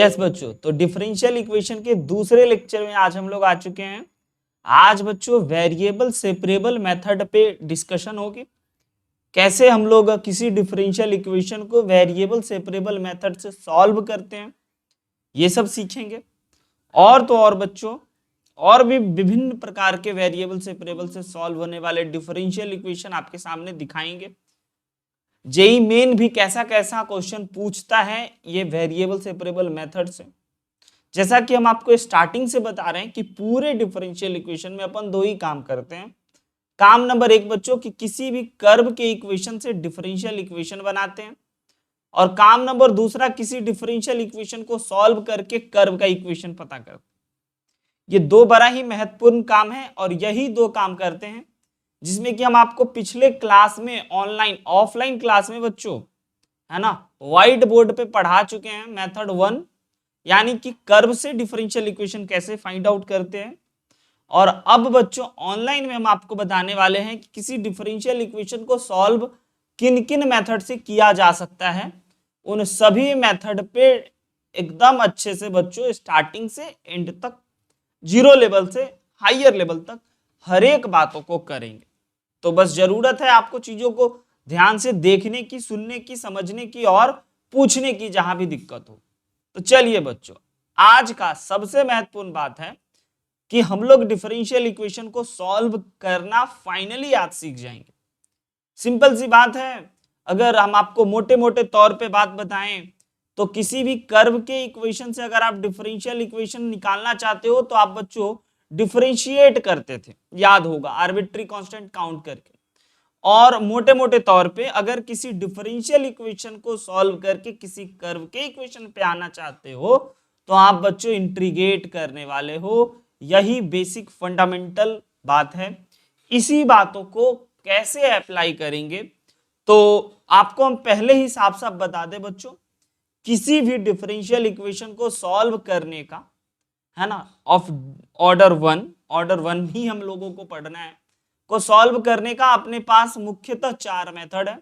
Yes बच्चों, तो differential equation के दूसरे लेक्चर में आज हम लोग आ चुके हैं। आज बच्चों वेरिएबल सेपरेबल मेथड पे डिस्कशन होगी। कैसे हम लोग किसी डिफरेंशियल इक्वेशन को वेरिएबल सेपरेबल मेथड से सॉल्व करते हैं, ये सब सीखेंगे। और तो और बच्चों, और भी विभिन्न प्रकार के वेरिएबल सेपरेबल से सॉल्व होने वाले डिफरेंशियल इक्वेशन आपके सामने दिखाएंगे। जेई मेन भी कैसा कैसा क्वेश्चन पूछता है ये वेरिएबल सेपरेबल मेथड से। जैसा कि हम आपको स्टार्टिंग से बता रहे हैं कि पूरे डिफरेंशियल इक्वेशन में अपन दो ही काम करते हैं। काम नंबर एक बच्चों कि किसी भी कर्व के इक्वेशन से डिफरेंशियल इक्वेशन बनाते हैं, और काम नंबर दूसरा किसी डिफरेंशियल इक्वेशन को सॉल्व करके कर्व का इक्वेशन पता करते हैं। ये दो बड़ा ही महत्वपूर्ण काम है, और यही दो काम करते हैं जिसमें कि हम आपको पिछले क्लास में ऑनलाइन ऑफलाइन क्लास में बच्चों, है ना, व्हाइट बोर्ड पे पढ़ा चुके हैं। मेथड 1 यानी कि कर्व से डिफरेंशियल इक्वेशन कैसे फाइंड आउट करते हैं। और अब बच्चों ऑनलाइन में हम आपको बताने वाले हैं कि किसी डिफरेंशियल इक्वेशन को सॉल्व किन किन मेथड से किया जा सकता है। उन सभी मेथड पे एकदम अच्छे से बच्चों स्टार्टिंग से एंड तक, जीरो लेवल से हायर लेवल तक हर एक बातों को करेंगे। तो बस जरूरत है आपको चीजों को ध्यान से देखने की, सुनने की, समझने की और पूछने की जहां भी दिक्कत हो। तो चलिए बच्चों, आज का सबसे महत्वपूर्ण बात है कि हम लोग डिफरेंशियल इक्वेशन को सॉल्व करना फाइनली आज सीख जाएंगे। सिंपल सी बात है। अगर हम आपको मोटे मोटे तौर पे बात बताएं तो किसी भी कर्व के इक्वेशन से अगर आप डिफरेंशियल इक्वेशन निकालना चाहते हो तो आप बच्चों डिफरेंशिएट करते थे, याद होगा, आर्बिट्री कांस्टेंट काउंट करके। और मोटे मोटे तौर पे अगर किसी डिफरेंशियल इक्वेशन को सॉल्व करके किसी कर्व के इक्वेशन पे आना चाहते हो तो आप बच्चों इंटीग्रेट करने वाले हो। यही बेसिक फंडामेंटल बात है। इसी बातों को कैसे अप्लाई करेंगे तो आपको हम पहले ही साफ साफ बता दें बच्चों, किसी भी डिफरेंशियल इक्वेशन को सॉल्व करने का, है ना, ऑफ ऑर्डर वन ही हम लोगों को पढ़ना है, को सॉल्व करने का अपने पास मुख्यतः चार मेथड है।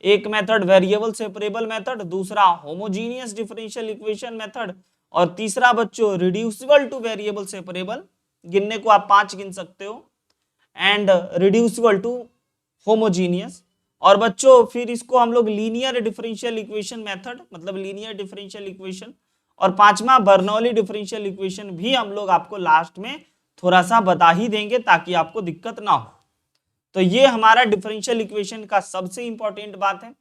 एक मेथड वेरिएबल सेपरेबल मेथड, दूसरा होमोजीनियस डिफरेंशियल इक्वेशन मेथड, और तीसरा बच्चों रिड्यूसिबल टू वेरिएबल सेपरेबल, गिनने को आप 5 गिन सकते हो, एंड रिड्यूसिबल टू होमोजीनियस। और बच्चों फिर इसको हम लोग लीनियर डिफरेंशियल इक्वेशन मेथड, मतलब लीनियर डिफरेंशियल इक्वेशन, और पांचवा बर्नौली डिफरेंशियल इक्वेशन भी हम लोग आपको लास्ट में थोड़ा सा बता ही देंगे ताकि आपको दिक्कत ना हो। तो ये हमारा डिफरेंशियल इक्वेशन का सबसे इंपॉर्टेंट बात है,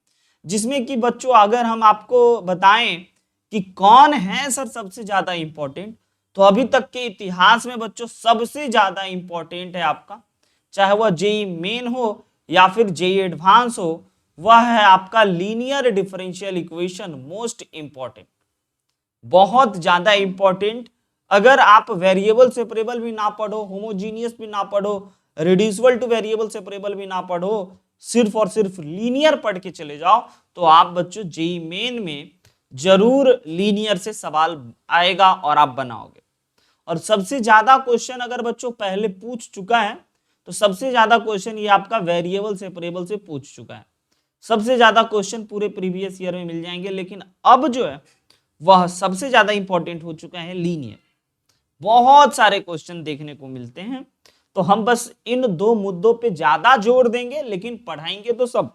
जिसमें कि बच्चों अगर हम आपको बताएं कि कौन है सर सबसे ज्यादा इंपॉर्टेंट, तो अभी तक के इतिहास में बच्चों सबसे ज्यादा इंपॉर्टेंट है आपका, चाहे वह जेई मेन हो या फिर जेई एडवांस हो, वह है आपका linear differential equation. Most important, बहुत ज्यादा इंपॉर्टेंट। अगर आप वेरिएबल सेपरेबल भी ना पढ़ो, होमोजीनियस भी ना पढ़ो, रिड्यूसिबल टू वेरिएबल सेपरेबल भी ना पढ़ो, सिर्फ और सिर्फ लीनियर पढ़ के चले जाओ तो आप बच्चों जेई मेन में जरूर लीनियर से सवाल आएगा और आप बनाओगे। और सबसे ज्यादा क्वेश्चन अगर बच्चों पहले पूछ चुका है तो सबसे ज्यादा क्वेश्चन ये आपका वेरिएबल सेपरेबल से पूछ चुका है। सबसे ज्यादा क्वेश्चन पूरे प्रीवियस ईयर में मिल जाएंगे, लेकिन अब जो है वह सबसे ज्यादा इंपॉर्टेंट हो चुका है लीनियर। बहुत सारे क्वेश्चन देखने को मिलते हैं, तो हम बस इन दो मुद्दों पे ज्यादा जोर देंगे, लेकिन पढ़ाएंगे तो सब,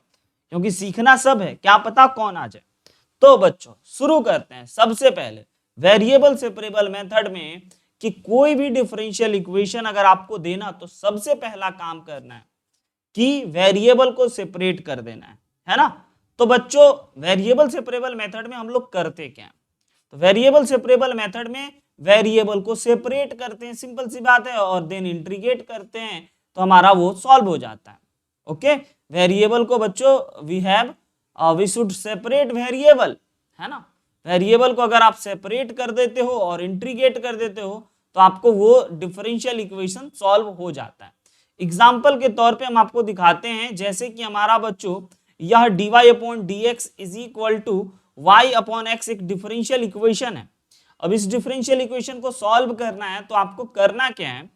क्योंकि सीखना सब है, क्या पता कौन आ जाए। तो बच्चों शुरू करते हैं। सबसे पहले वेरिएबल सेपरेबल मेथड में कि कोई भी डिफरेंशियल इक्वेशन अगर आपको देना तो सबसे पहला काम करना है कि वेरिएबल को सेपरेट कर देना है ना। तो बच्चों वेरिएबल सेपरेबल मेथड में हम लोग करते क्या है, तो वेरिएबल सेपरेबल मेथड में वेरिएबल को सेपरेट करते हैं, सिंपल सी बात है, और देन इंटीग्रेट करते हैं तो हमारा वो सॉल्व हो जाता है। ओके, वेरिएबल को बच्चों वी शुड सेपरेट वेरिएबल, है ना। वेरिएबल को अगर आप सेपरेट कर देते हो और इंटीग्रेट कर देते हो तो आपको वो डिफरेंशियल इक्वेशन सॉल्व हो जाता है। एग्जाम्पल के तौर पे हम आपको दिखाते हैं, जैसे कि हमारा बच्चों यह dy upon d x is equal to y upon x एक डिफरेंशियल इक्वेशन है। अब इस डिफरेंशियल इक्वेशन को सॉल्व करना है तो आपको करना क्या है,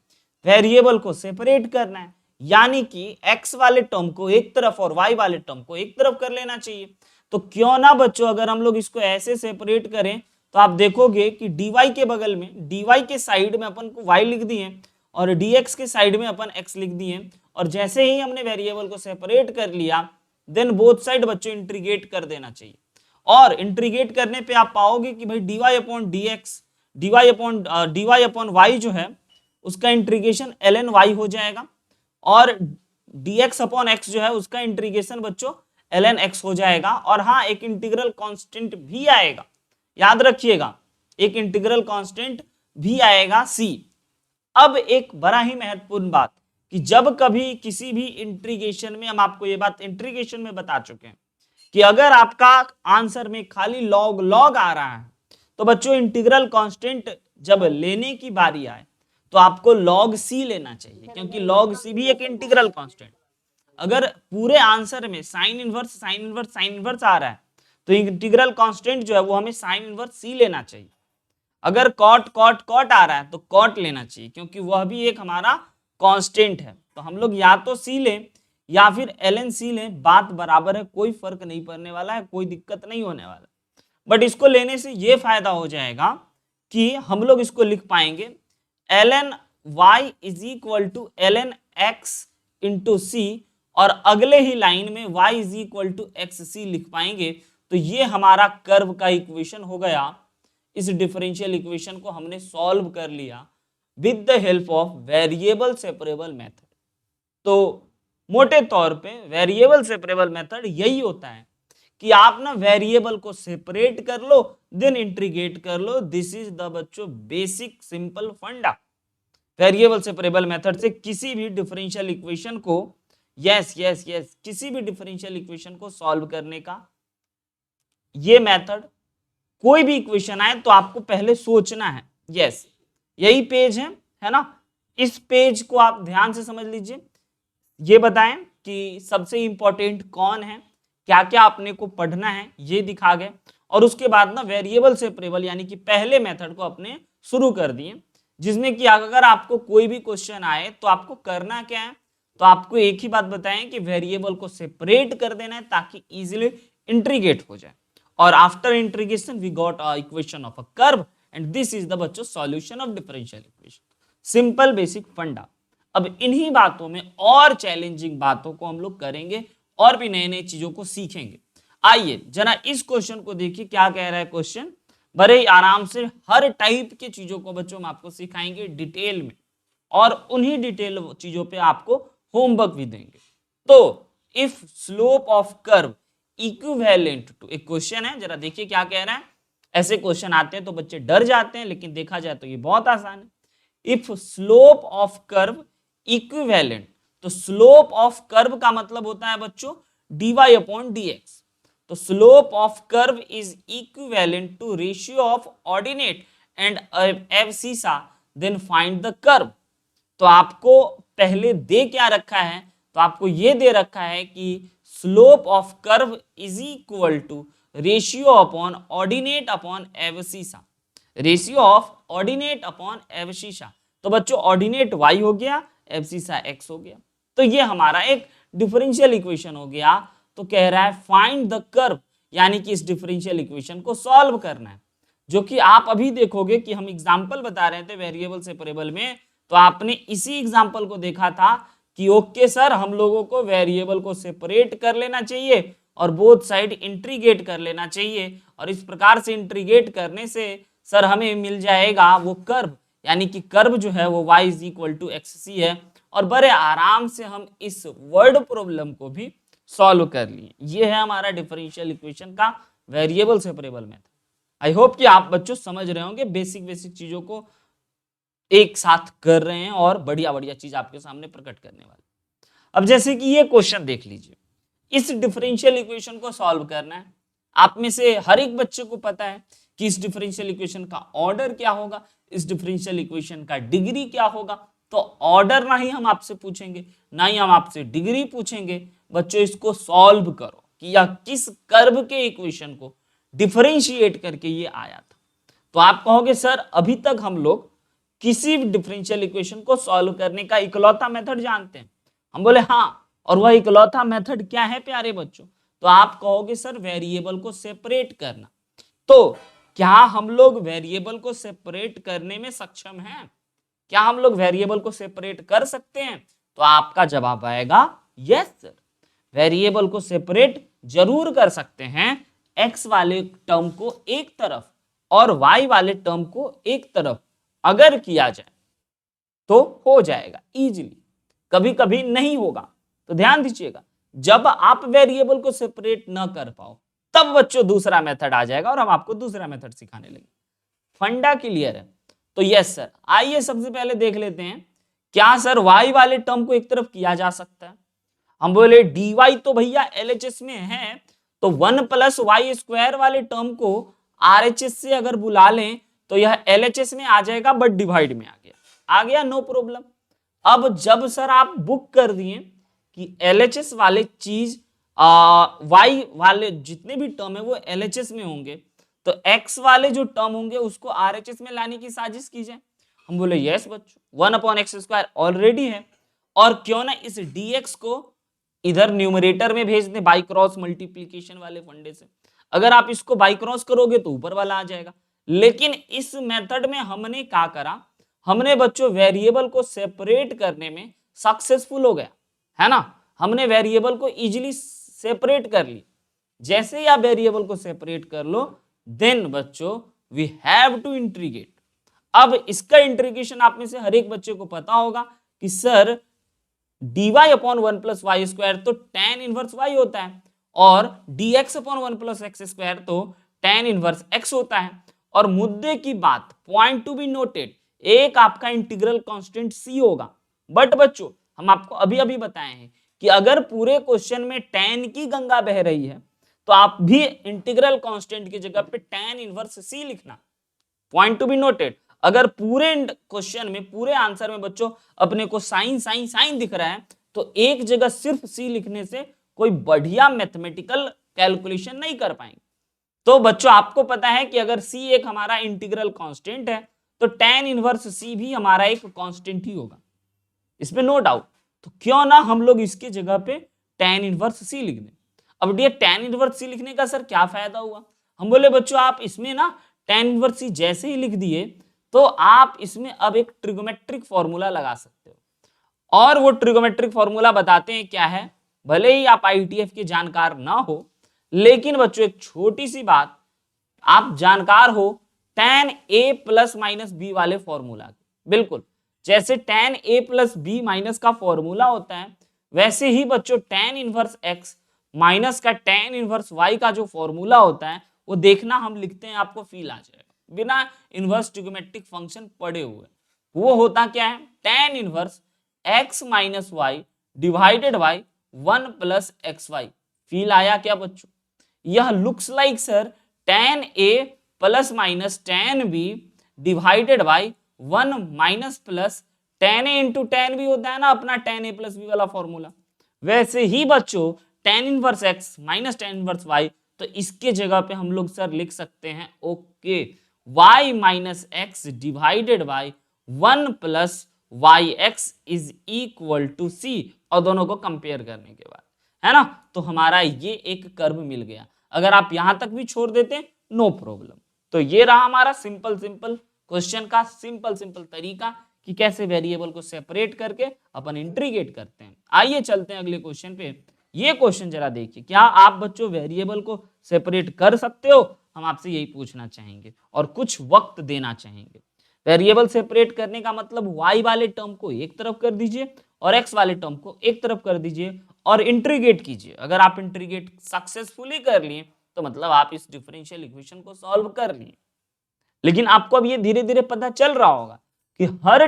वेरिएबल को सेपरेट करना है, यानी कि x वाले टर्म को एक तरफ और y वाले टर्म को एक तरफ कर लेना चाहिए। तो क्यों ना बच्चों अगर हम लोग इसको ऐसे सेपरेट करें तो आप देखोगे कि dy के बगल में, dy के साइड में अपन को y लिख दिए और dx के साइड में अपन x लिख दिए, और जैसे ही हमने वेरिएबल को सेपरेट कर लिया देन बोथ साइड बच्चों इंटीग्रेट कर देना चाहिए। और इंटीग्रेट करने पे आप पाओगे कि भाई dy upon dx, dy upon y जो है उसका इंटीग्रेशन ln y हो जाएगा, और dx अपॉन x जो है उसका इंटीग्रेशन बच्चों ln x हो जाएगा। और हाँ, एक इंटीग्रल कांस्टेंट भी आएगा, याद रखिएगा, एक इंटीग्रल कांस्टेंट भी आएगा c। अब एक बड़ा ही महत्वपूर्ण बात कि जब कभी किसी भी इंटीग्रेशन में, हम आपको ये बात इंटीग्रेशन में बता चुके हैं कि अगर आपका आंसर में खाली लॉग लॉग आ रहा है तो बच्चों इंटीग्रल कांस्टेंट जब लेने की बारी आए तो आपको log c लेना चाहिए, क्योंकि log c भी एक इंटीग्रल कांस्टेंट। अगर पूरे आंसर में sine inverse sine inverse sine inverse आ रहा है तो इंटीग्रल कांस्टेंट जो है वो हमें साइन इनवर्स c लेना चाहिए। अगर कॉट कॉट कॉट आ रहा है तो कॉट लेना चाहिए, क्योंकि वह भी एक हमारा कांस्टेंट है। तो हम लोग या तो c लें या फिर ln c लें, बात बराबर है, कोई फर्क नहीं पड़ने वाला है, कोई दिक्कत नहीं होने वाला। बट इसको लेने से ये फायदा हो जाएगा कि हम लोग इसको लिख पाएंगे ln y is equal to ln x into सी, और अगले ही लाइन में y is equal to x c लिख पाएंगे। तो ये हमारा कर्व का इक्वेशन हो गया। इस डिफरेंशियल इक्वेशन को हमने सॉल्व कर लिया with the help of variable separable method. तो मोटे तौर पे वेरिएबल सेपरेबल मेथड यही होता है कि आप ना वेरिएबल को सेपरेट कर लो देन इंटीग्रेट कर लो। दिस इज द बच्चों बेसिक सिंपल फंडा। वेरिएबल सेपरेबल मेथड से किसी भी डिफरेंशियल इक्वेशन को किसी भी डिफरेंशियल इक्वेशन को सॉल्व करने का ये मेथड, कोई भी इक्वेशन आए तो आपको पहले सोचना है। यही पेज है ना, इस पेज को आप ध्यान से समझ लीजिए। ये बताएं कि सबसे इंपॉर्टेंट कौन है, क्या क्या आपने को पढ़ना है, ये दिखा गए। और उसके बाद ना वेरिएबल सेपरेबल यानी कि पहले मेथड को अपने शुरू कर दिए, जिसमें कि अगर आपको कोई भी क्वेश्चन आए तो आपको करना क्या है, तो आपको एक ही बात बताएं कि वेरिएबल को सेपरेट कर देना है ताकि इजीली इंटीग्रेट हो जाए। और after integration we got a equation of a curve and this is the बच्चों solution of differential equation. Simple basic funda. अब इन्हीं बातों में और चैलेंजिंग बातों को हम लोग करेंगे और भी नए नए चीजों को सीखेंगे। आइए जरा इस क्वेश्चन को देखिए, क्या कह रहा है क्वेश्चन। बड़े ही आराम से हर टाइप की चीजों को बच्चों हम आपको सिखाएंगे डिटेल में, और उन्हीं डिटेल चीजों पे आपको होमवर्क भी देंगे। तो if slope of curve equivalent to, एक क्वेश्चन है, जरा देखिए क्या कह रहा है। ऐसे क्वेश्चन आते हैं तो बच्चे डर जाते हैं, लेकिन देखा जाए तो ये बहुत आसान है। If slope of curve equivalent, तो स्लोप ऑफ कर्व का मतलब होता है बच्चों dy अपॉन dx। तो slope of curve is equivalent to ratio of ordinate and abscissa, then find the curve. तो आपको पहले दे क्या रखा है, तो आपको ये दे रखा है कि slope of curve is equal to ratio upon ordinate upon abscissa, ratio of ordinate upon abscissa. तो बच्चों ऑर्डिनेट y हो गया, एब्सिसा x हो गया। तो ये हमारा एक डिफरेंशियल इक्वेशन हो गया। तो कह रहा है फाइंड द कर्व, यानी कि इस डिफरेंशियल इक्वेशन को सॉल्व करना है, जो कि आप अभी देखोगे कि हम एग्जांपल बता रहे थे वेरिएबल सेपरेबल में, तो आपने इसी एग्जांपल को देखा था कि ओके सर हम लोगों को वेरिएबल को सेपरेट कर लेना चाहिए और बोथ साइड इंटीग्रेट कर लेना चाहिए, और इस प्रकार से इंटीग्रेट करने से सर हमें मिल जाएगा वो कर्व, यानी कि कर्व जो है वो y is equal to x है। और बड़े आराम से हम इस वर्ड प्रॉब्लम को भी सॉल्व कर लिए। ये है हमारा डिफरेंशियल इक्वेशन का variable separable method. I hope कि आप बच्चों समझ रहे होंगे, बेसिक बेसिक चीजों को एक साथ कर रहे हैं और बढ़िया बढ़िया चीज आपके सामने प्रकट करने वाले। अब जैसे कि ये क्वेश्चन देख लीजिए, इस डिफरेंशियल इक्वेशन को सॉल्व करना है। आप में से हर एक बच्चे को पता है कि इस डिफरेंशियल इक्वेशन का ऑर्डर क्या होगा, इस डिफरेंशियल इक्वेशन का डिग्री क्या होगा। तो ऑर्डर ना ही हम आपसे पूछेंगे, ना ही हम आपसे डिग्री पूछेंगे। बच्चों इसको सॉल्व करो कि या किस कर्व के इक्वेशन को डिफरेंशिएट करके ये आया था। तो आप कहोगे सर अभी तक हम लोग किसी भी डिफरेंशियल इक्वेशन को सॉल्व करने का इकलौता मेथड जानते हैं। हम बोले हाँ, और वह इकलौता मेथड क्या है प्यारे बच्चों। तो आप कहोगे सर वेरिएबल को सेपरेट करना। तो क्या हम लोग वेरिएबल को सेपरेट करने में सक्षम हैं? क्या हम लोग वेरिएबल को सेपरेट कर सकते हैं? तो आपका जवाब आएगा यस सर, वेरिएबल को सेपरेट जरूर कर सकते हैं। एक्स वाले टर्म को एक तरफ और वाई वाले टर्म को एक तरफ अगर किया जाए तो हो जाएगा इजीली, कभी कभी नहीं होगा। तो ध्यान दीजिएगा, जब आप वेरिएबल को सेपरेट ना कर पाओ तब बच्चों दूसरा मेथड आ जाएगा और हम आपको दूसरा मेथड सिखाने लगे। फंडा क्लियर है? तो यस सर, आइए सबसे पहले देख लेते हैं, क्या सर वाई वाले टर्म को एक तरफ किया जा सकता है? हम बोले dy तो भैया LHS में है, तो 1 प्लस वाई स्क्वायर वाले टर्म को RHS से अगर बुला लें तो यह LHS में आ जाएगा, बट डिवाइड में आ गया, नो प्रॉब्लम। अब जब सर आप बुक कर दिए कि LHS वाले चीज वाई वाले जितने भी टर्म है वो LHS में होंगे, तो x वाले जो टर्म होंगे उसको RHS में लाने की साजिश की जाए। हम बोले यस बच्चों, 1/x² ऑलरेडी है, और क्यों ना इस dx को इधर न्यूमरेटर में भेज दें बाई क्रॉस मल्टीप्लीकेशन वाले फंडे से। अगर आप इसको बाई क्रॉस करोगे तो ऊपर वाला आ जाएगा। लेकिन इस मेथड में हमने क्या करा, हमने बच्चों वेरिएबल को सेपरेट करने में सक्सेसफुल हो गया, है ना। हमने वेरिएबल को इजीली सेपरेट कर ली। जैसे ही आप वेरिएबल को सेपरेट कर लो, देन बच्चों वी हैव टू इंटीग्रेट। अब इसका इंटीग्रेशन आप में से हर एक बच्चे को पता होगा कि sir dy upon 1 plus y square तो tan इनवर्स y होता है, और dx upon 1 plus x square तो tan इनवर्स x होता है। और मुद्दे की बात, पॉइंट टू बी नोटेड, एक आपका इंटीग्रल कांस्टेंट c होगा। बट बच्चों हम आपको अभी अभी बताए हैं कि अगर पूरे क्वेश्चन में tan की गंगा बह रही है तो आप भी इंटीग्रल कांस्टेंट की जगह पे tan इनवर्स c लिखना। पॉइंट टू बी नोटेड, अगर पूरे क्वेश्चन में, पूरे आंसर में बच्चों अपने को साइन साइन साइन दिख रहा है तो एक जगह सिर्फ सी लिखने से कोई बढ़िया मैथमेटिकल कैलकुलेशन नहीं कर पाएंगे। तो बच्चों आपको पता है कि अगर सी एक हमारा इंटीग्रल कांस्टेंट है तो tan इनवर्स सी भी हमारा एक कांस्टेंट ही होगा, इसमें नो डाउट। तो क्यों ना हम लोग इसके जगह पे tan इनवर्स सी लिख दें। अब डियर tan इनवर्स सी लिखने का सर क्या फायदा हुआ? हम बोले बच्चों आप इसमें ना tan इनवर्स सी जैसे ही लिख दिए तो आप इसमें अब एक ट्रिगोमेट्रिक फॉर्मूला लगा सकते हो, और वो ट्रिगोमेट्रिक फॉर्मूला बताते हैं क्या है। भले ही आप IETF के जानकार ना हो, लेकिन बच्चों एक छोटी सी बात, आप जानकार हो tan a plus minus b वाले फॉर्मूला के। बिल्कुल जैसे tan a plus b minus का फॉर्मूला होता है, वैसे ही बच्चों tan इनवर्स x माइनस का tan इनवर्स y का जो फॉर्मूला होता है वो देखना हम लिखते हैं, आपको फील आ जाएगा बिना इनवर्स ट्रिगोमेट्रिक फंक्शन पढ़े हुए। वो होता क्या है, tan inverse x minus y divided by 1 plus x y. Feel आया क्या बच्चों? यह looks like sir tan a plus minus tan b divided by 1 minus plus tan a into tan b होता है ना अपना tan a प्लस b वाला formula. वैसे ही बच्चों tan inverse x minus tan inverse y, तो इसके जगह पे हम लोग सर लिख सकते हैं okay y minus x divided by 1 plus y x is equal to c, और दोनों को कंपेयर करने के बाद, है ना, तो हमारा ये एक कर्व मिल गया। अगर आप यहां तक भी छोड़ देते नो प्रॉब्लम। तो ये रहा हमारा सिंपल क्वेश्चन का सिंपल तरीका कि कैसे वेरिएबल को सेपरेट करके अपन इंटीग्रेट करते हैं। आइए चलते हैं अगले क्वेश्चन पे। ये क्वेश्चन जरा देखिए, क्या आप बच्चों वेरिएबल को सेपरेट कर सकते हो? हम आपसे यही पूछना चाहेंगे और कुछ वक्त देना चाहेंगे। वेरिएबल सेपरेट करने का मतलब y वाले टर्म को एक तरफ कर दीजिए और x वाले टर्म को एक तरफ कर दीजिए और इंटीग्रेट कीजिए। अगर आप इंटीग्रेट सक्सेसफुली कर लिए तो मतलब आप इस डिफरेंशियल इक्वेशन को सॉल्व कर लिए। लेकिन आपको अब ये धीरे धीरे पता चल रहा होगा कि हर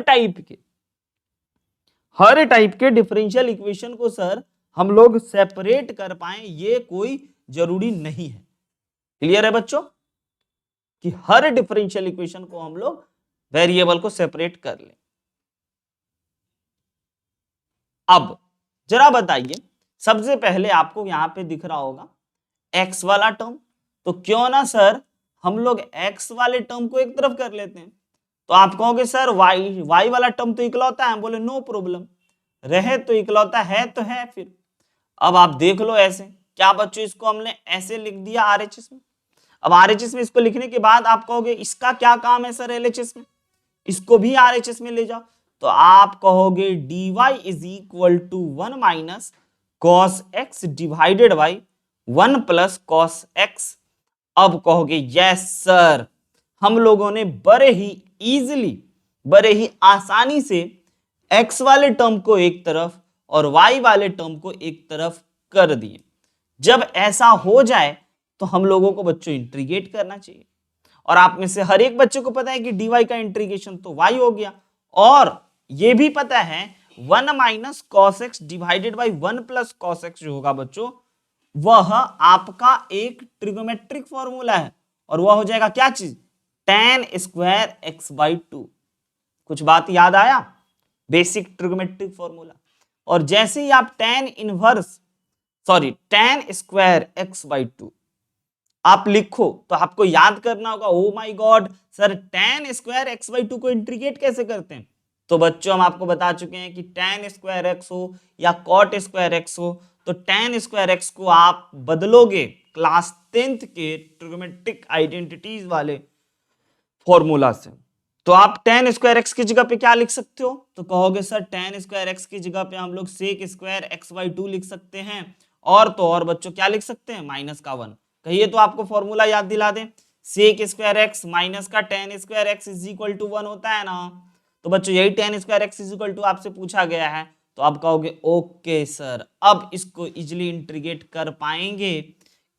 टाइप के डिफरेंशियल इक्वेशन को सर हम लोग सेपरेट कर पाए ये कोई जरूरी नहीं है। क्लियर है बच्चों कि हर डिफरेंशियल इक्वेशन को हम लोग वेरिएबल को सेपरेट कर लें। अब जरा बताइए, सबसे पहले आपको यहां पे दिख रहा होगा x वाला टर्म, तो क्यों ना सर हम लोग x वाले टर्म को एक तरफ कर लेते हैं। तो आप कहोगे सर y वाला टर्म तो इकलौता है। हम बोले नो प्रॉब्लम, रहे तो इकलौता है तो है। फिर अब आप देख लो ऐसे, क्या बच्चों इसको हमने ऐसे लिख दिया RHS में। अब आरएचएस में इसको लिखने के बाद आप कहोगे इसका क्या काम है सर एलएचएस में, इसको भी आरएचएस में ले जाओ, तो आप कहोगे dy is equal to 1 minus cos x divided by 1 plus cos x. अब कहोगे यस सर, हम लोगों ने बड़े ही इजीली, बड़े ही आसानी से x वाले टर्म को एक तरफ और y वाले टर्म को एक तरफ कर दिए। जब ऐसा हो जाए तो हम लोगों को बच्चों इंटीग्रेट करना चाहिए, और आप में से हर एक बच्चे को पता है कि dy का इंटीग्रेशन तो y हो गया, और ये भी पता है 1 minus cos x divided by 1 plus cos x जो होगा बच्चों, वह आपका एक ट्रिगोमेट्रिक फॉर्मूला है, और वह हो जाएगा क्या चीज, tan स्क्वायर एक्स बाई 2। कुछ बात याद आया, बेसिक ट्रिगोमेट्रिक फॉर्मूला। और जैसे ही आप tan स्क्वायर एक्स बाई 2 आप लिखो तो आपको याद करना होगा, oh my God sir tan square x by 2 को इंटीग्रेट कैसे करते हैं। तो बच्चों हम आपको बता चुके हैं कि tan स्क्वायर एक्स हो या cot स्क्वायर एक्स हो, तो tan स्क्वायर एक्स को आप बदलोगे क्लास 10th के ट्रिगोमेट्रिक आइडेंटिटीज वाले फॉर्मूला से, तो आप tan स्क्वायर एक्स की जगह पे क्या लिख सकते हो, तो कहोगे सर tan स्क्वायर एक्स की जगह पे हम लोग sec स्क्वायर एक्स बाई 2 लिख सकते हैं, और तो और बच्चों क्या लिख सकते हैं, माइनस का 1। कहिए तो आपको फॉर्मूला याद दिला दें, sec स्क्वायर एक्स माइनस का tan square x is equal to 1 होता है ना। तो बच्चों यही tan square x is equal to आपसे पूछा गया है, तो आप कहोगे ओके सर, अब इसको इजिली इंटीग्रेट कर पाएंगे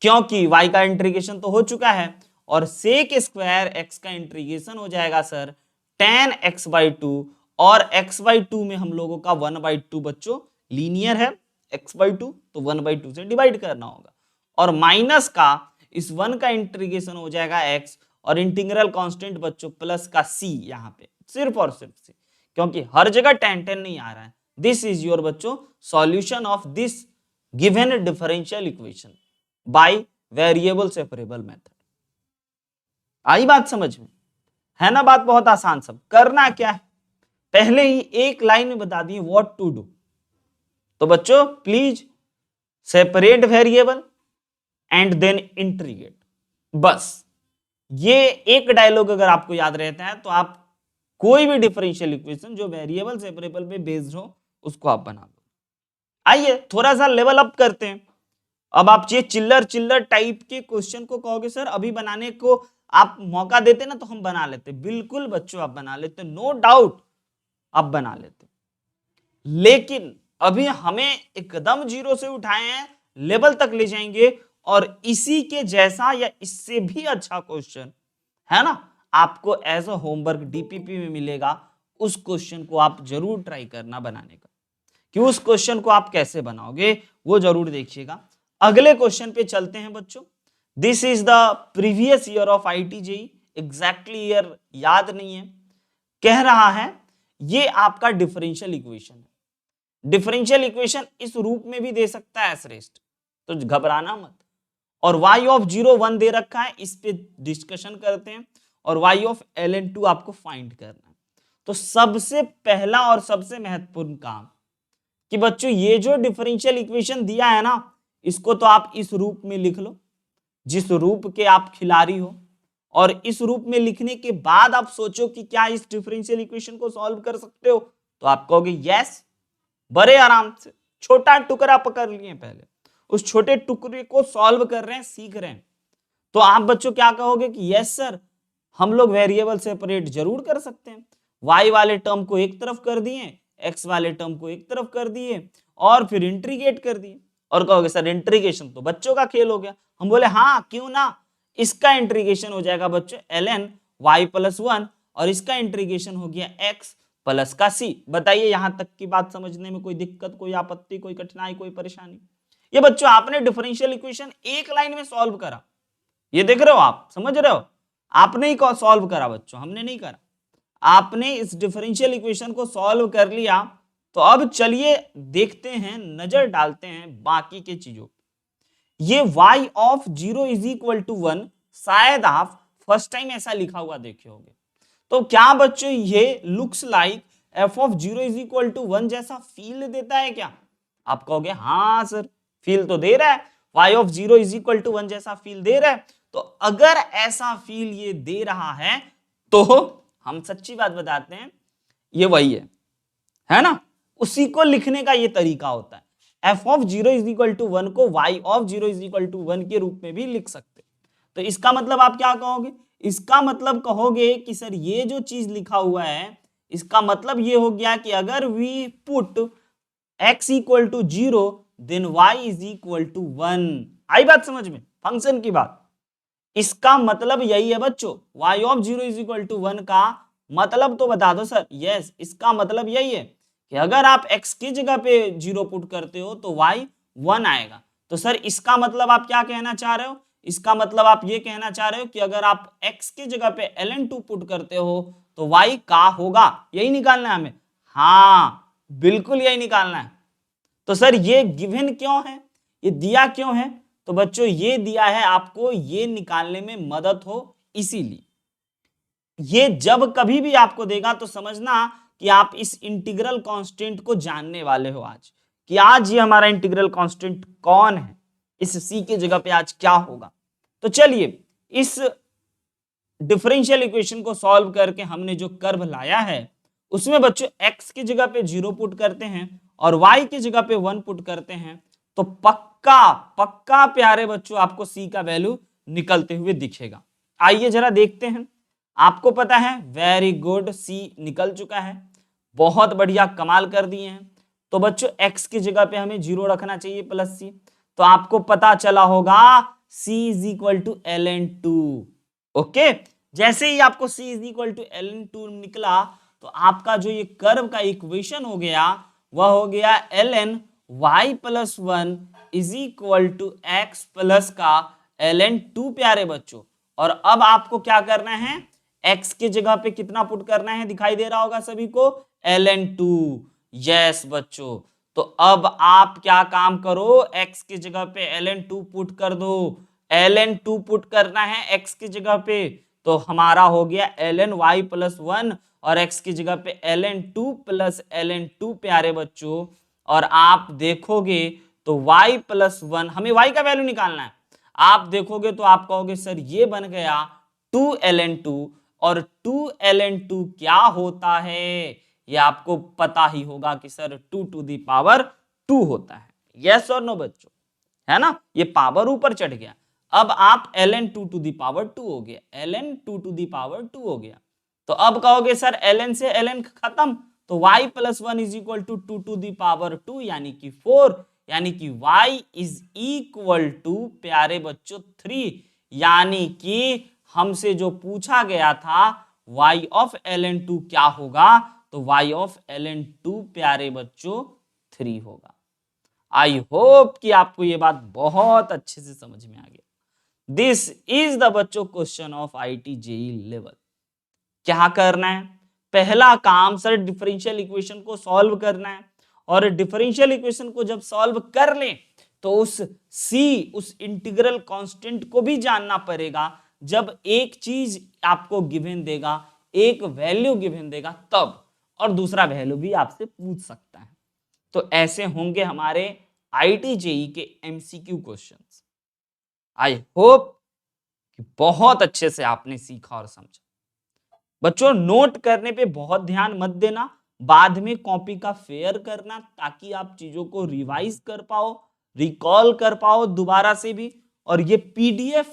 क्योंकि y का इंटीग्रेशन तो हो चुका है, और sec स्क्वायर एक्स का इंटीग्रेशन हो जाएगा सर tan x बाई 2, और x बाई 2 में हम लोगों का 1 बाई 2 बच्चों लीनियर है, x बाई 2 तो 1 बाई 2 से डिवाइड करना होगा, और माइनस का इस 1 का इंटीग्रेशन हो जाएगा x, और इंटीग्रल कांस्टेंट बच्चों प्लस का c, यहाँ पे सिर्फ और सिर्फ c, क्योंकि हर जगह tan नहीं आ रहा है। दिस इज योर बच्चों solution of this given differential equation by variable separable method. आई बात समझ में, है ना, बात बहुत आसान। सब करना क्या है, पहले ही एक लाइन में बता दिए व्हाट टू डू। तो बच्चों please separate variable and then integrate, बस ये एक डायलॉग अगर आपको याद रहता है तो आप कोई भी डिफरेंशियल इक्वेशन जो वेरिएबल सेपरेबल पे बेस्ड हो उसको आप बना लो। आइए थोड़ा सा लेवल अप करते हैं। अब आप ये चिल्लर टाइप के क्वेश्चन को कहोगे सर अभी बनाने को आप मौका देते ना तो हम बना लेते, बिल्कुल बच्चों आप बना लेते, नो डाउट आप बना लेते, लेकिन अभी हमें एकदम जीरो से उठाए हैं, लेवल तक ले जाएंगे, और इसी के जैसा या इससे भी अच्छा क्वेश्चन है ना आपको एज अ होमवर्क डीपीपी में मिलेगा। उस क्वेश्चन को आप जरूर ट्राई करना बनाने का, कि उस क्वेश्चन को आप कैसे बनाओगे वो जरूर देखिएगा। अगले क्वेश्चन पे चलते हैं बच्चों। This is the previous year of IT JEE, exactly year याद नहीं है, कह रहा है ये आपका डिफरेंशियल इक्वेशन है। डिफरेंशियल इक्वेशन इस रूप में भी दे सकता है श्रेष्ठ, तो घबराना मत। और y ऑफ 0 1 दे रखा है, इस पे डिस्कशन करते हैं, और y ऑफ ln2 आपको फाइंड करना है। तो सबसे पहला और सबसे महत्वपूर्ण काम कि बच्चों ये जो डिफरेंशियल इक्वेशन दिया है ना, इसको तो आप इस रूप में लिख लो जिस रूप के आप खिलाड़ी हो, और इस रूप में लिखने के बाद आप सोचो कि क्या इस डिफरेंशियल इक्वेशन को सॉल्व कर सकते हो, तो आप कहोगे यस, बड़े आराम से छोटा टुकड़ा पकड़ लिए, पहले उस छोटे टुकड़े को सॉल्व कर रहे हैं, सीख रहे हैं, तो आप बच्चों क्या कहोगे कि यस सर हम लोग वेरिएबल सेपरेट जरूर कर सकते हैं। y वाले टर्म को एक तरफ कर दिए, x वाले टर्म को एक तरफ कर दिए, और फिर इंटीग्रेट कर दिए, और कहोगे सर इंटीग्रेशन तो बच्चों का खेल हो गया। हम बोले हाँ क्यों ना, इसका इंटीग्रेशन हो जाएगा बच्चों ln y प्लस 1, और इसका इंटीग्रेशन हो गया x प्लस का c। बताइए यहां तक की बात समझने में कोई दिक्कत, कोई आपत्ति, कोई कठिनाई, कोई परेशानी? ये बच्चों आपने डिफरेंशियल इक्वेशन एक लाइन में सॉल्व करा, ये देख रहे हो, आप समझ रहे हो, आपने ही सॉल्व करा बच्चों, हमने नहीं करा। आपने इस डिफरेंशियल इक्वेशन को सॉल्व कर लिया, तो अब चलिए देखते हैं, नजर डालते हैं बाकी के चीजों। ये y of 0 is equal to 1 शायद आप फर्स्ट टाइम ऐसा लिखा हुआ देखे होंगे, तो क्या बच्चों ये looks like f of 0 is equal to 1 जैसा फील देता है क्या? आप कहोगे हाँ सर फील तो दे रहा है, y of 0 is equal to 1 जैसा फील दे रहा है। तो अगर ऐसा फील ये दे रहा है तो हम सच्ची बात बताते हैं ये वही है ना। उसी को लिखने का ये तरीका होता है। F of 0 is equal to 1 को y of 0 is equal to 1 के रूप में भी लिख सकते। तो इसका मतलब आप क्या कहोगे? इसका मतलब कहोगे कि सर ये जो चीज लिखा हुआ है इसका मतलब ये हो गया कि अगर we put x equal to 0 then y is equal to 1। आई बात समझ में? फंक्शन की बात। इसका मतलब यही है बच्चों, y of 0 is equal to 1 का मतलब तो बता दो सर। यस, इसका मतलब यही है कि अगर आप x की जगह पे 0 पुट करते हो तो y 1 आएगा। तो सर इसका मतलब आप क्या कहना चाह रहे हो? इसका मतलब आप ये कहना चाह रहे हो कि अगर आप x की जगह पे ln2 पुट करते हो तो y का होगा। यही निकालना है हमें। हाँ बिल्कुल यही निकालना है। तो सर ये गिवन क्यों है, ये दिया क्यों है? तो बच्चों ये दिया है आपको ये निकालने में मदद हो इसीलिए। ये जब कभी भी आपको देगा तो समझना कि आप इस इंटीग्रल कांस्टेंट को जानने वाले हो आज, कि आज ये हमारा इंटीग्रल कांस्टेंट कौन है, इस c की जगह पे आज क्या होगा। तो चलिए इस डिफरेंशियल इक्वेशन को सॉल्व करके हमने जो कर्व लाया है उसमें बच्चों x की जगह पे 0 पुट करते हैं और y की जगह पे 1 पुट करते हैं तो पक्का पक्का प्यारे बच्चों आपको c का वैल्यू निकलते हुए दिखेगा। आइए जरा देखते हैं। आपको पता है, वेरी गुड, c निकल चुका है। बहुत बढ़िया, कमाल कर दिए हैं। तो बच्चों x की जगह पे हमें 0 रखना चाहिए प्लस c। तो आपको पता चला होगा c is equal to ln2। Okay, जैसे ही आपको c is equal to ln2 निकला तो आपका जो ये कर्व का इक्वेशन हो गया वह हो गया ln y plus 1 is equal to x plus का ln2 प्यारे बच्चों। और अब आपको क्या करना है, x की जगह पे कितना पुट करना है, दिखाई दे रहा होगा सभी को, ln2। यस बच्चों, तो अब आप क्या काम करो, x की जगह पे ln2 पुट कर दो। ln2 पुट करना है x की जगह पे तो हमारा हो गया ln y प्लस 1 और x की जगह पे ln2 प्लस ln2 प्यारे बच्चों। और आप देखोगे तो y प्लस 1, हमें y का वैल्यू निकालना है। आप देखोगे तो आप कहोगे सर ये बन गया 2ln2 और 2ln2 क्या होता है, ये आपको पता ही होगा कि सर 2 टू दी पावर 2 होता है। यस और नो बच्चों, है ना, ये पावर ऊपर चढ़ गया। अब आप ln2 टू दी पावर 2 हो गया, ln2 टू दी पावर 2 हो गया। तो अब कहोगे सर ln से ln खत्म, तो y plus 1 is equal to 2 to the power 2 यानी कि 4, यानी कि y इज इक्वल टू प्यारे बच्चों 3। यानी कि हमसे जो पूछा गया था y ऑफ ln2 क्या होगा, तो y ऑफ ln2 प्यारे बच्चों 3 होगा। आई होप कि आपको ये बात बहुत अच्छे से समझ में आ गया। दिस इज द बच्चों question of IIT JEE level. क्या करना है, पहला काम सर डिफरेंशियल इक्वेशन को सॉल्व करना है। और डिफरेंशियल इक्वेशन को जब सॉल्व कर ले तो उस उस इंटीग्रल कांस्टेंट को भी जानना पड़ेगा। जब एक चीज आपको गिवन देगा, एक वैल्यू गिवन देगा तब, और दूसरा वैल्यू भी आपसे पूछ सकता है। तो ऐसे होंगे हमारे IIT JEE के MCQ क्वेश्चंस। आई होप कि बहुत अच्छे से आपने सीखा और समझा। बच्चों नोट करने पे बहुत ध्यान मत देना, बाद में कॉपी का फेयर करना ताकि आप चीजों को रिवाइज कर पाओ, रिकॉल कर पाओ दोबारा से भी। और ये PDF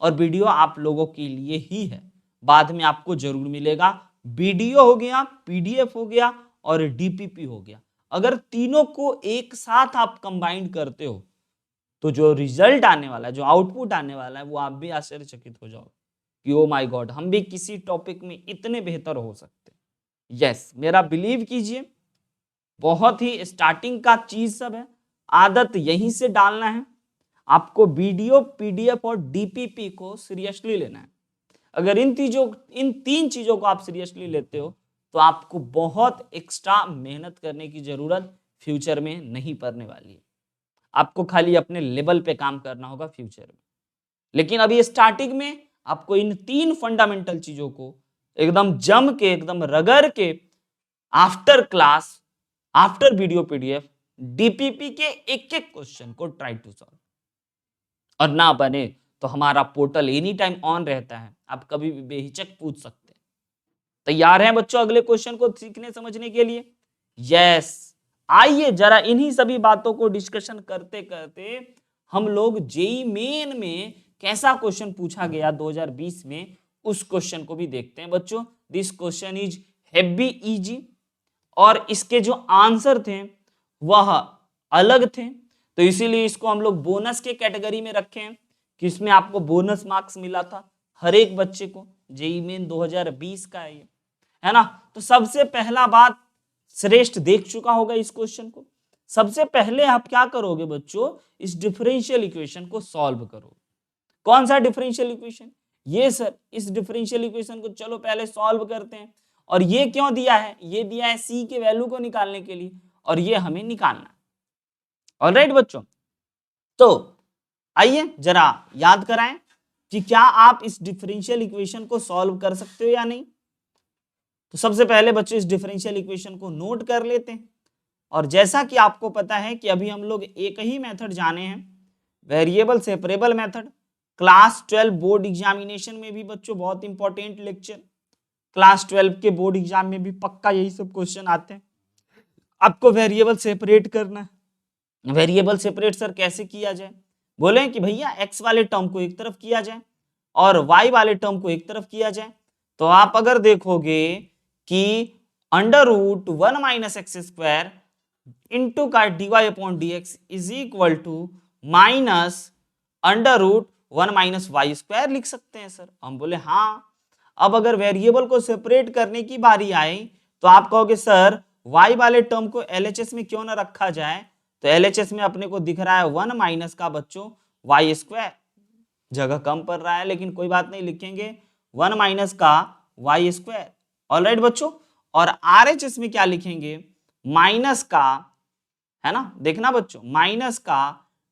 और वीडियो आप लोगों के लिए ही है, बाद में आपको जरूर मिलेगा। वीडियो हो गया, PDF हो गया और DPP हो गया। अगर तीनों को एक साथ आप कंबाइन करते हो तो जो रिजल्ट आने वाला है, जो आउटपुट आने वाला है, वो आप भी आश्चर्यचकित हो जाओगे कि ओ माय गॉड, हम भी किसी टॉपिक में इतने बेहतर हो सकते हैं। यस, मेरा बिलीव कीजिए, बहुत ही स्टार्टिंग का चीज सब है, आदत यहीं से डालना है। आपको वीडियो, PDF और DPP को सीरियसली लेना है। अगर इन तीन चीजों को आप सीरियसली लेते हो तो आपको बहुत एक्स्ट्रा मेहनत करने की जरूरत फ्यूचर में नहीं पड़ने वाली है। आपको खाली अपने लेवल पे काम करना होगा फ्यूचर में। लेकिन अभी स्टार्टिंग में आपको इन 3 फंडामेंटल चीजों को एकदम जम के, एकदम रगड़ के, after class, after video PDF, DPP के एक एक क्वेश्चन को ट्राई टू सॉल्व। और ना बने तो हमारा पोर्टल एनी टाइम ऑन रहता है, आप कभी भी बेहिचक पूछ सकते हैं। तैयार हैं बच्चों अगले क्वेश्चन को सीखने समझने के लिए? यस, आइए जरा इन्हीं सभी बातों को डिस्कशन करते करते हम लोग जेईई मेन में कैसा क्वेश्चन पूछा गया 2020 में उस क्वेश्चन को भी देखते हैं बच्चों। This question is heavy easy और इसके जो आंसर थे वह अलग थे, तो इसीलिए इसको हम लोग बोनस के कैटेगरी में रखे हैं कि इसमें आपको बोनस मार्क्स मिला था हर एक बच्चे को। जेईई मेन 2020 का है ना। तो सबसे पहला बात, श्रेष्ठ देख चुका होगा इस क्वेश्चन को। सबसे पहले आप क्या करोगे बच्चों, इस डिफरेंशियल इक्वेशन को सॉल्व करो। कौन सा डिफरेंशियल इक्वेशन? ये सर, इस डिफरेंशियल इक्वेशन को चलो पहले सॉल्व करते हैं। और ये क्यों दिया है? ये दिया है सी के वैल्यू को निकालने के लिए, और ये हमें निकालना है। ऑलराइट बच्चों, तो आइए जरा याद कराएं कि क्या आप इस डिफरेंशियल इक्वेशन को सॉल्व कर सकते हो या नहीं। तो सबसे पहले बच्चों इस डिफरेंशियल इक्वेशन को नोट कर लेते हैं। और जैसा कि आपको पता है कि अभी हम लोग एक ही मेथड जाने हैं, variable separable method. Class 12 board examination में भी बच्चों बहुत इंपॉर्टेंट लेक्चर, क्लास 12 के बोर्ड एग्जाम में भी पक्का यही सब क्वेश्चन आते हैं। आपको वेरिएबल सेपरेट करना है। वेरिएबल सेपरेट सर कैसे किया जाए? बोले कि भैया एक्स वाले टर्म को एक तरफ किया जाए और वाई वाले टर्म को एक तरफ किया जाए। तो आप अगर देखोगे कि under root 1 minus x square into का dy upon d x is equal to minus under root 1 minus y square लिख सकते हैं सर। हम बोले हाँ। अब अगर वेरिएबल को सेपरेट करने की बारी आई तो आप कहोगे सर y वाले टर्म को LHS में क्यों ना रखा जाए। तो LHS में अपने को दिख रहा है 1 माइनस का बच्चों वाई स्क्वायर, जगह कम पड़ रहा है लेकिन कोई बात नहीं, लिखेंगे 1 माइनस का वाई स्क्वायर। ऑलराइट बच्चों, और RHS में क्या लिखेंगे? माइनस का, है ना, देखना बच्चों, माइनस का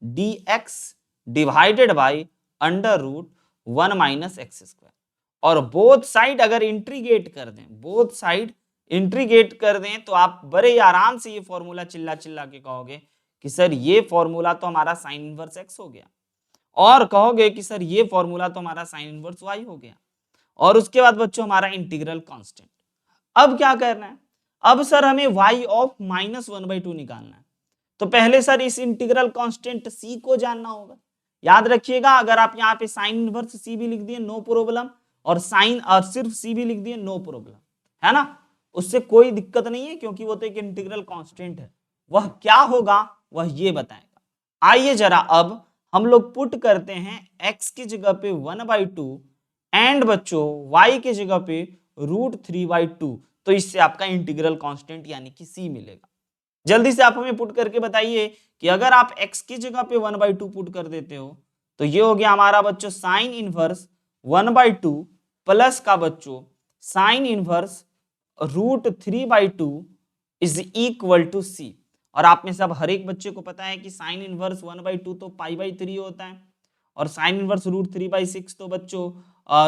dx divided by under root 1 minus x square. और बोथ साइड अगर इंटीग्रेट कर दें, बोथ साइड इंटीग्रेट कर दें तो आप बड़े आराम से ये फॉर्मूला चिल्ला चिल्ला के कहोगे कि सर ये फॉर्मूला तो हमारा साइन इनवर्स एक्स हो गया, और कहोगे कि सर ये फॉर्मूला तो हमारा साइन इनवर्स वाई हो गया, और उसके बाद बच्चों हमारा इंटीग्रल कांस्टेंट। अब क्या करना है? अब सर हमें y ऑफ -1/2 निकालना है। तो पहले सर इस इंटीग्रल कांस्टेंट c को जानना होगा। याद रखिएगा, अगर आप यहाँ पे साइन इनवर्स c भी लिख दिए नो प्रॉब्लम, और साइन और सिर्फ c भी लिख दिए नो प्रॉब्लम, है ना, उससे कोई दिक्कत नहीं है क्योंकि वो तो एक इंटीग्रल कांस्टेंट है। वह क्या होगा वह ये बताएगा। आइए जरा अब हम लोग पुट करते हैं x की जगह पे 1/2 एंड बच्चों y की जगह पे √3/2, तो इससे आपका इंटीग्रल कांस्टेंट यानी कि c मिलेगा। जल्दी से आप हमें पुट करके बताइए कि अगर आप x की जगह पे 1/2 पुट कर देते हो तो ये हो गया हमारा बच्चों साइन इनवर्स 1/2 प्लस का बच्चों sine inverse √3/2 is equal to c। और आप में सब हर एक बच्चे को पता है कि साइन इनवर्स 1/2 तो π/3 होता है, और साइन इनवर्स √3/6 तो बच्चों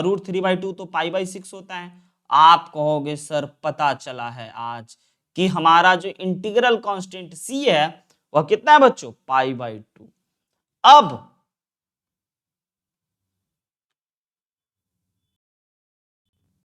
√3/2 तो π/6 होता है। आप कहोगे सर पता चला है आज कि हमारा जो इंटीग्रल कांस्टेंट c है वह कितना है बच्चों? π/2। अब